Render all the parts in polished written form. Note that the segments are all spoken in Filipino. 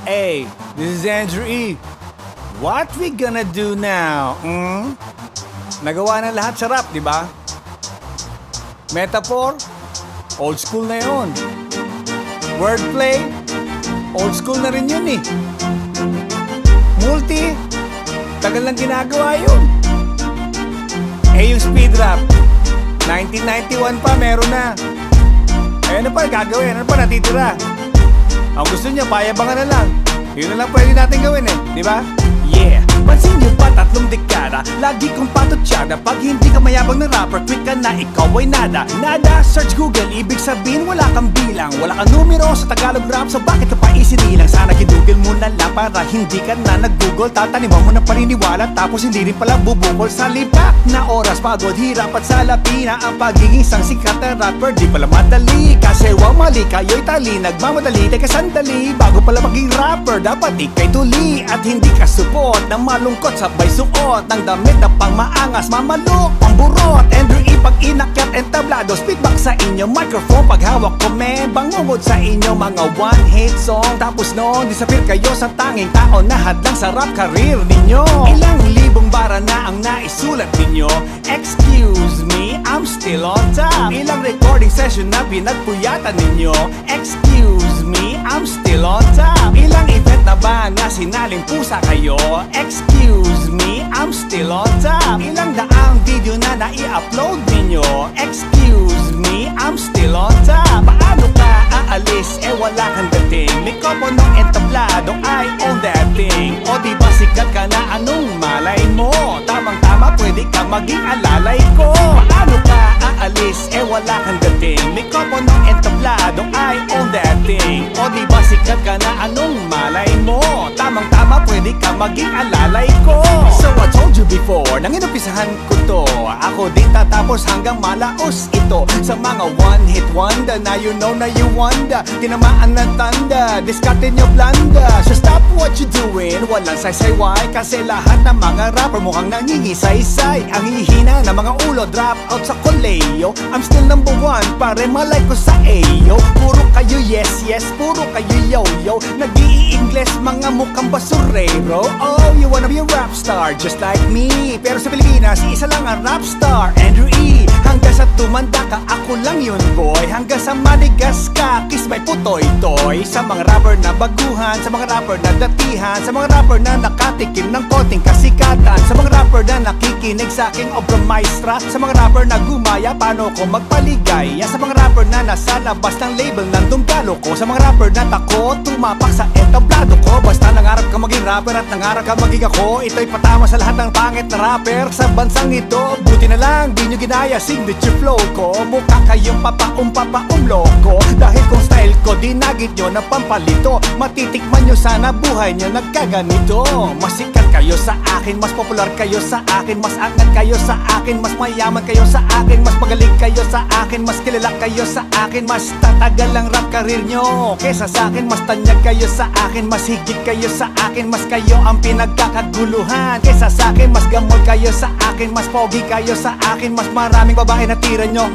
Hey, this is Andrew E. What we gonna do now? Nagawa na lahat sa rap, di ba? Metaphor, old school na yun. Wordplay, old school na rin yun eh. Multi, tagal lang ginagawa yun. Eh yung speed rap, 1991 pa meron na. Eh ano pa gagawin? Ano pa natitira? Ang gusto niya, payabangan na lang. Yun na lang pwede natin gawin eh, di ba? Yeah! Pansin niyo ba 3 dekada? Lagi kong patutsada. Pag hindi ka mayabang na rapper, quick ka na, ikaw ay nada. Nada, search Google, ibig sabihin wala kang bilang. Wala kang numero sa Tagalog rap, so bakit ka pa isinilang? Sana ginugil mo na lang para hindi ka na nag-google. Tataniman mo ng paniniwala, tapos hindi rin pala bubukol. Sa lipak na oras, pagod, hirap at salapina. Ang pagiging isang sikat na rapper, di pala madali. Kasi wang mali, kayo'y tali, nagmamadali. Teka sandali, bago pala maging rapper, dapat ikay tuli. At hindi ka support na malungkot, sabay suot ng damit na pang maangas, mamalok, pamburot. Andrew E. pag inakyat entablado, speedback sa inyo microphone. Pag hawak ko men, bangungod sa inyo mga one-hit song. Tapos noon, disappear kayo sa tanging tao na hadlang sa rap career ninyo. Ilang libong bara na ang naisulat ninyo. Excuse me, I'm still on top. Ilang recording session na pinagpuyatan ninyo. Excuse me, I'm still on top. Ilang event na ba na sinaling pusa kayo? Excuse me, I'm still on top. Ilang daang video na nai-upload ninyo? Excuse me, I'm still on top. Paano ka aalis? Eh wala kang dating. Mikroponong entablado, I own that thing. O diba sikat ka na, anong malay mo? Tamang-tama, pwede ka maging alalay ko. Paano ka aalis? Eh wala kang dating. Mikroponong entablado, I own that thing. O diba sikat ka na, anong malay mo? Tamang-tama, pwede ka maging alalay ko. So I told you before, nang inumpisahan ko to, ako din tatapos hanggang malaos ito. Sa mga one-hit wonder, na you know na you wonder. Tinamaan ng tanda, diskarte nyo blanda. So stop what you doing, walang saysay-way. Kasi lahat ng mga rapper mukhang nangingisaysay. Ang hihina ng mga ulo, drop out sa koleyo. I'm still number 1, pare malay ko sa ayo. Puro kayo yes, yes, puro kayo yo-yo. Nag-i-Ingles, mga mukhang basurero. Oh, you wanna be a rap star, just like me. Pero sa Pilipinas, isa lang ang rap star, Andrew E. Hanggang sa tumanda ka, ako lang yun boy. Hanggang sa manigas ka, kiss may putoy-toy. Sa mga rapper na baguhan, sa mga rapper na datihan, sa mga rapper na nakatikim ng konting kasikatan, sa mga rapper na nakikinig sa aking obra maestra, sa mga rapper na gumaya, paano ko magpaligaya, sa mga rapper na nasa labas ng label ng dumdalo ko, sa mga rapper na takot tumapak sa entablado ko. Basta nangarap ka maging rapper at nangarap ka maging ako, ito'y patama sa lahat ng pangit na rapper sa bansang ito. Buti na lang, di nyo ginaya signature flow ko. Mukha kayong loko. Dahil kung style ko, dinagit nyo ng pampalito. Matitikman nyo sana buhay nyo nagkaganito. Mas sikat kayo sa akin, mas popular kayo sa akin, mas angat kayo sa akin, mas mayaman kayo sa akin, mas magaling kayo sa akin, mas kilala kayo sa akin, mas tatagal ang rap career nyo kesa sa akin, mas tanyag kayo sa akin, mas higit kayo sa akin, mas kayo ang pinagkakaguluhan kesa sa akin, mas gamol kayo sa akin, mas pogi kayo sa akin, mas maraming babae na tira nyo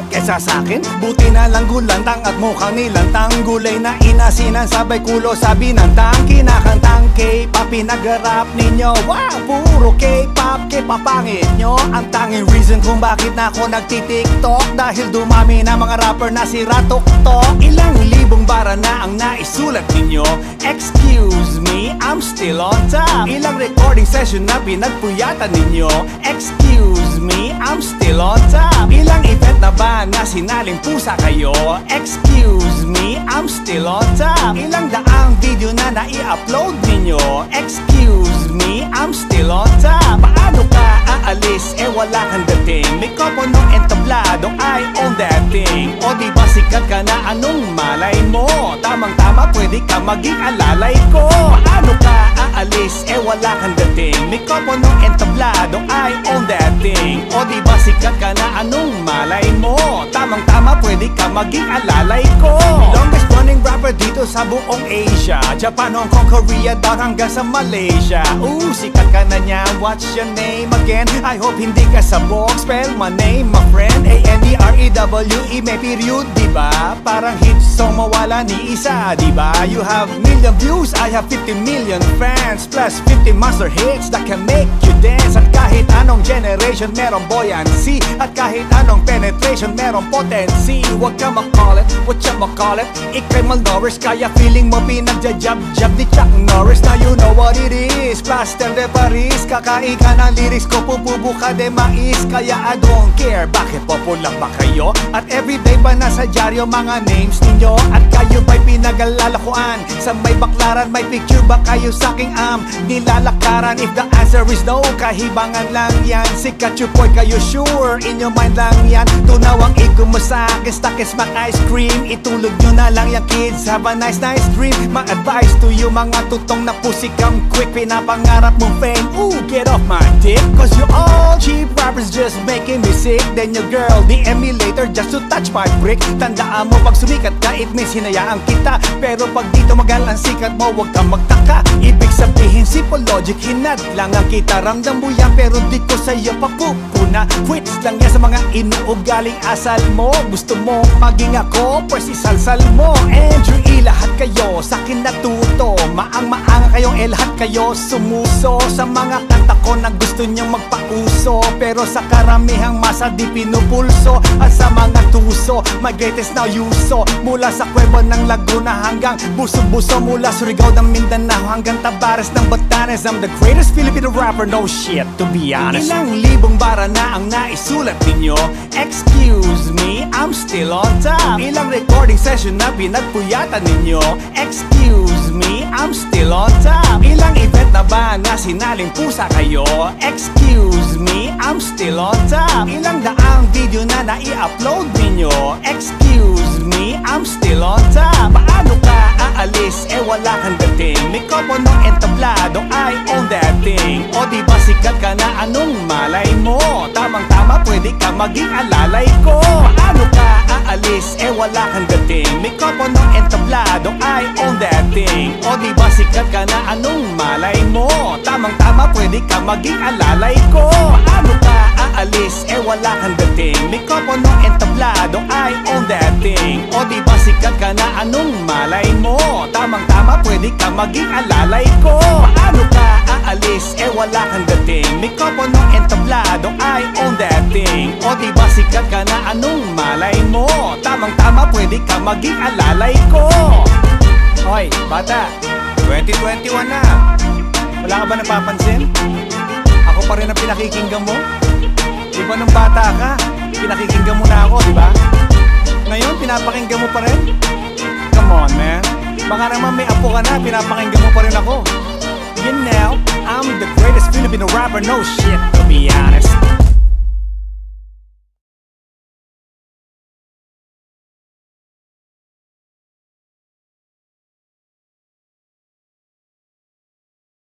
kesa sa akin. Buti na lang gulantang at mukhang nilantang, gulay na inasinan, sabay kulo sa binantang, kinakantang K-pop, pinag-rap ninyo. Wow, puro K-pop, K-papangit nyo. Ang tanging reason kung bakit na ako nagtitiktok, dahil dumami na mga rapper na sira tuktok. Ilang libong bara na ang naisulat ninyo. Excuse me, I'm still on top. Ilang recording session na pinagpuyatan ninyo. Excuse me, I'm still on top. Ilang event na ba na sinaling pusa kayo? Excuse me, I'm still on top. Ilang daang video na nai-upload ninyo? Excuse me, I'm still on top. Paano ka aalis? Eh wala kang dating. Mikroponong entablado, I own that thing. O diba sikat ka na, anong malay mo? Tamang-tama, pwede ka maging alalay ko. Paano ka aalis? Eh wala kang dating. Mikroponong entablado, I own that thing. O diba sikat ka na, anong malay mo? Tamang-tama, pwede ka maging alalay ko. Longest running rapper dito sa buong Asia, Japan, Hong Kong, Korea, down hanggang sa Malaysia. Sikat ka na niya, what's your name again? I hope hindi ka sabog, spell my name, my friend. A-N-D-R-E-W-E, may period, diba? Parang hit song, mawala na ni isa, diba? You have million views, I have 50 million fans, plus 50 monster hits that can make you dance. At kahit anong generation merong buoyancy, at kahit anong penetration merong potency. Huwag ka makulit, whatchamacallit, ikay malnourished, kaya feeling mo pinagja-jab-jab ni Chuck Norris. Now you know what it is, plaster de Paris, kakain ka ng lyrics ko, pupubo ka de mais. Kaya I don't care, bakit popular ba kayo? At everyday ba nasa dyaryo mga names ninyo? At kayo ba'y pinag-alalakuan? Sa may baklaran, may picture ba kayo sa aking nilalakaran? If the answer is no, kahibangan lang yan. Sikat yung boy kayo sure, in your mind lang yan. Tunaw ang ego mo sa akin, stuck and smack ice cream. Itulog nyo na lang yung kids, have a nice dream. My advice to you mga tutong na pussy, come quick. Pinapangarap mong fame, ooh, get off my dick. Cause you all cheap rappers just making me sick. Then your girl, the emulator just to touch my brick. Tandaan mo pag sumikat ka, it means hinayaan kita. Pero pag dito magal ang sikat mo, huwag kang magtaka. Ibig sabihin simple logic, hinad lang ang kita. Ramdam mo yan pero di ko sa'yo papupuna. Quits lang yan sa mga inuugaling asal mo. Gusto mo maging ako, pues isalsal mo. Andrew E, lahat kayo sa'kin natuto. Maang-maanga kayong lahat kayo sumuso sa mga kanta ko na gusto nyong magpauso. Pero sa karamihang masa di pinupulso. At sa mga tuso, my greatest now yuso. Mula sa Cueva ng Laguna hanggang Buso-Buso. Mula Surigao ng Mindanao hanggang Tabares ng Batanes. I'm the greatest Filipino rapper, no shit, to be honest. Ilang libong bara na ang naisulat ninyo. Excuse me, I'm still on top. Ilang recording session na pinagpuyatan ninyo. Excuse me, I'm still on top. Ilang event na ba na sinaling pusa kayo? Excuse me, I'm still on top. Ilang daang video na nai-upload ninyo? Excuse me, I'm still on top. Paano ka aalis? Wala kang dating. May kopo ng entablado, I own that thing. O di ba sikat ka na, anong malay mo? Tamang-tama, pwede ka maging alalay ko. Paano ka aalis? Wala kang dating. May kopo ng entablado, I own that thing. O di ba sikat ka na, anong malay mo? Tamang-tama, pwede ka maging alalay ko. Paano ka aalis? Wala kang dating. May kopo ng entablado, I own that thing. O di ba sikat ka na, anong malay mo? Tamang-tama, pwede ka maging alalay ko. Paano ka aalis? Wala kang dating. May kopo ng entablado, I own that thing. O di ba sikat ka na, anong malay mo? Tamang-tama, pwede ka maging alalay ko. Hoy, bata, 2021 na. Wala ka ba napapansin? Ako pa rin ang pinakikinggan mo. Di ba nung bata ka, pinakikinggan mo na ako, di ba? Ngayon, pinapakinggan mo pa rin? Come on, man. Baka naman may apo ka na, pinapakinggan mo pa rin ako. You know, I'm the greatest Filipino rapper, no shit, to be honest.